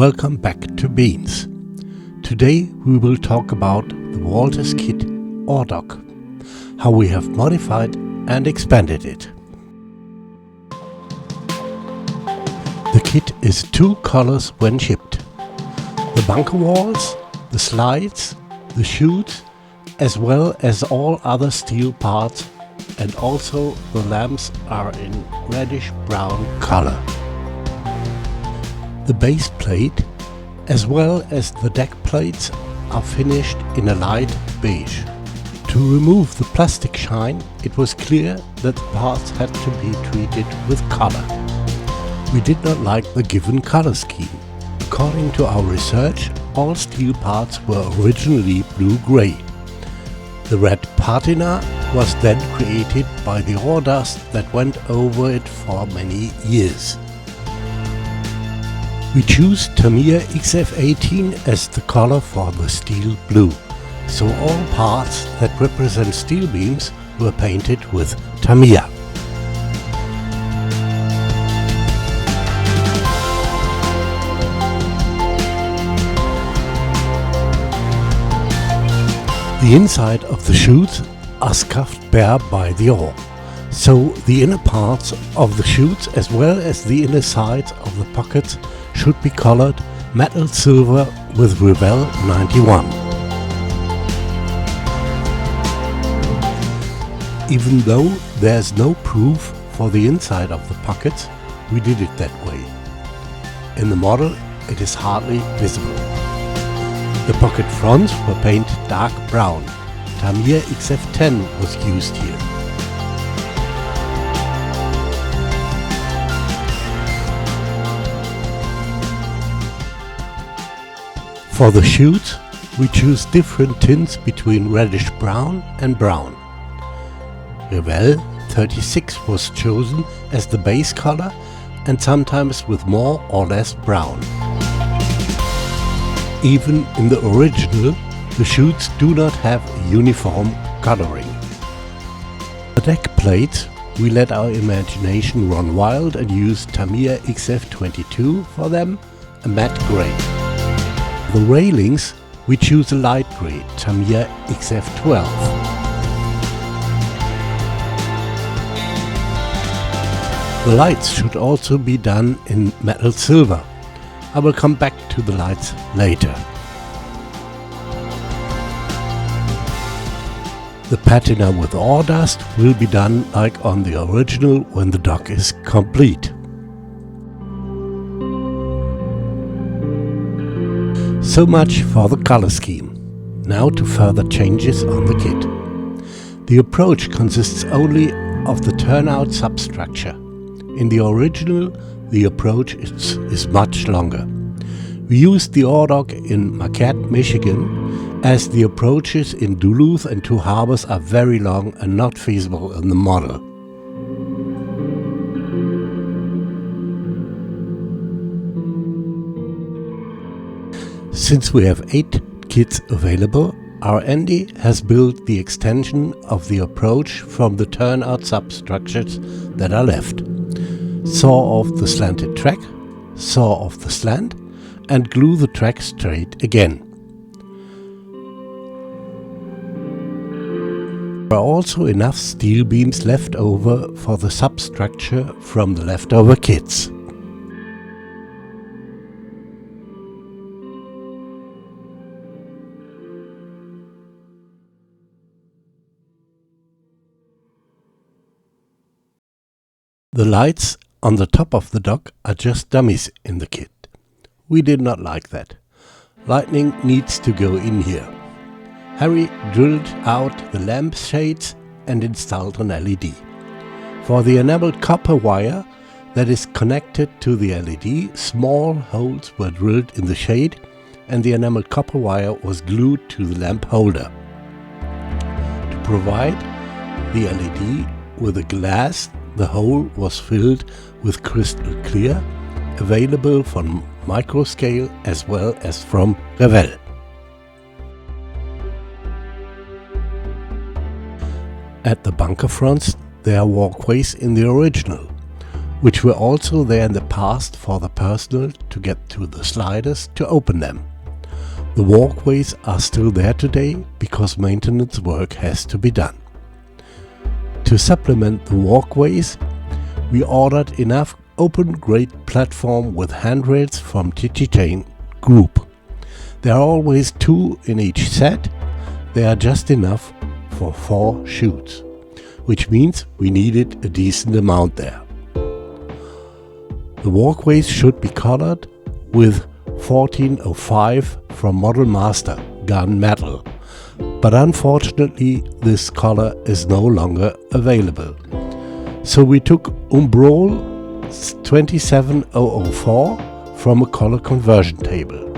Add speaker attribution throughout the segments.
Speaker 1: Welcome back to Beans. Today we will talk about the Walther Kit or dog, how we have modified and expanded it. The kit is two colors when shipped: the bunker walls, the slides, the chutes, as well as all other steel parts, and also the lamps are in reddish brown color. The base plate as well as the deck plates are finished in a light beige. To remove the plastic shine, it was clear that the parts had to be treated with color. We did not like the given color scheme. According to our research, all steel parts were originally blue-gray. The red patina was then created by the ore dust that went over it for many years. We choose Tamiya XF18 as the color for the steel blue, so all parts that represent steel beams were painted with Tamiya. The inside of the chutes are scuffed bare by the ore, so the inner parts of the chutes as well as the inner sides of the pockets should be colored metal silver with Revell 91. Even though there's no proof for the inside of the pockets, we did it that way. In the model it is hardly visible. The pocket fronts were painted dark brown. Tamiya XF10 was used here. For the chutes, we choose different tints between reddish brown and brown. Revell 36 was chosen as the base color and sometimes with more or less brown. Even in the original, the chutes do not have a uniform coloring. The deck plates, we let our imagination run wild and used Tamiya XF22 for them, a matte gray. The railings, we choose a light grey, Tamiya XF12. The lights should also be done in metal silver. I will come back to the lights later. The patina with ore dust will be done like on the original when the dog is complete. So much for the color scheme. Now to further changes on the kit. The approach consists only of the turnout substructure. In the original, the approach is much longer. We used the ore dock in Marquette, Michigan, as the approaches in Duluth and Two Harbors are very long and not feasible in the model. Since we have 8 kits available, our Andy has built the extension of the approach from the turnout substructures that are left. Saw off the slanted track, saw off the slant, and glue the track straight again. There are also enough steel beams left over for the substructure from the leftover kits. The lights on the top of the dock are just dummies in the kit. We did not like that. Lightning needs to go in here. Harry drilled out the lamp shades and installed an LED. For the enameled copper wire that is connected to the LED, small holes were drilled in the shade and the enameled copper wire was glued to the lamp holder. To provide the LED with a glass, the hole was filled with crystal clear, available from microscale as well as from Revell. At the bunker fronts, there are walkways in the original. which were also there in the past for the personnel to get to the sliders to open them. The walkways are still there today because maintenance work has to be done. To supplement the walkways, we ordered enough open grade platform with handrails from Titan Group. There are always 2 in each set. They are just enough for 4 chutes, which means we needed a decent amount there. The walkways should be colored with 1405 from Model Master gunmetal, but unfortunately this color is no longer available. So we took Umbrol 27004 from a color conversion table.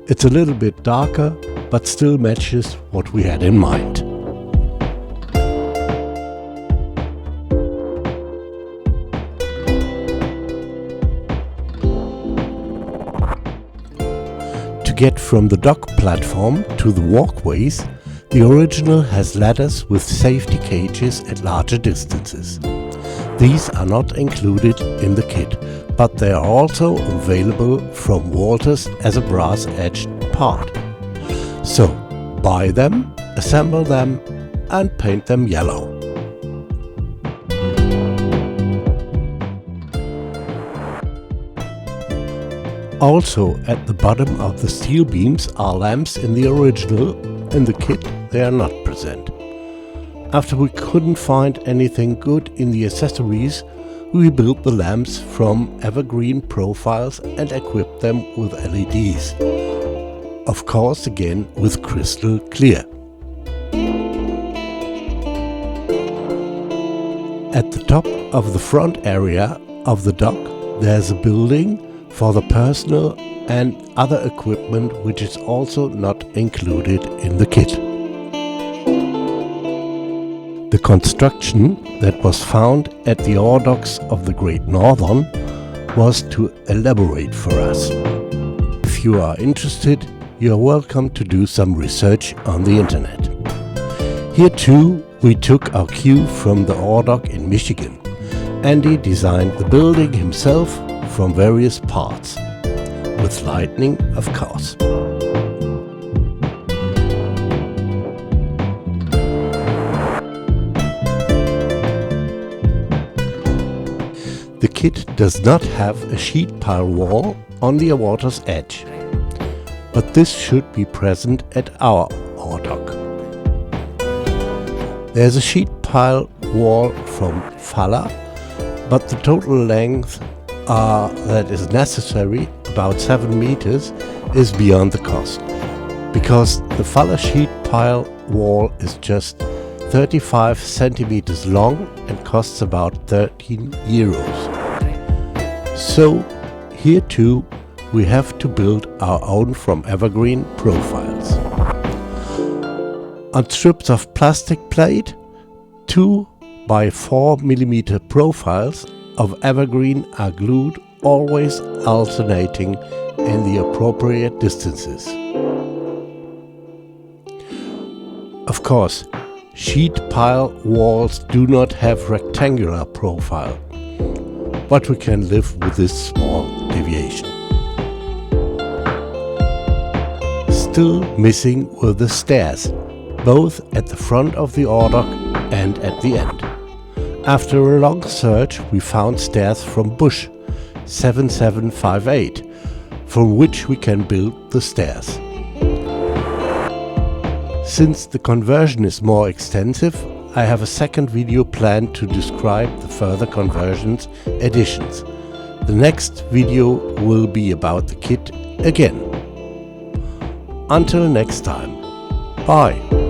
Speaker 1: It's a little bit darker, but still matches what we had in mind. To get from the dock platform to the walkways, the original has ladders with safety cages at larger distances. These are not included in the kit, but they are also available from Walthers as a brass-edged part. So, buy them, assemble them and paint them yellow. Also, at the bottom of the steel beams are lamps in the original. In the kit they are not present. After we couldn't find anything good in the accessories, we built the lamps from evergreen profiles and equipped them with LEDs. Of course, again with crystal clear. At the top of the front area of the dock there's a building for the personnel and other equipment which is also not included in the kit. The construction that was found at the ore docks of the Great Northern was to elaborate for us. If you are interested, you are welcome to do some research on the internet. Here too we took our cue from the ore dock in Michigan. Andy designed the building himself from various parts, with lighting of course. The kit does not have a sheet pile wall on the water's edge, but this should be present at our ore dock. There's a sheet pile wall from Faller, but the total length that is necessary, about 7 meters, is beyond the cost, because the Faller sheet pile wall is just 35 centimeters long and costs about 13 euros. So here too we have to build our own from evergreen profiles. On strips of plastic plate, 2 by 4 millimeter profiles of evergreen are glued, always alternating in the appropriate distances. Of course, sheet pile walls do not have rectangular profile, but we can live with this small deviation. Still missing were the stairs, both at the front of the ore dock and at the end. After a long search we found stairs from Bush 7758, from which we can build the stairs. Since the conversion is more extensive, I have a second video planned to describe the further conversions additions. The next video will be about the kit again. Until next time, bye!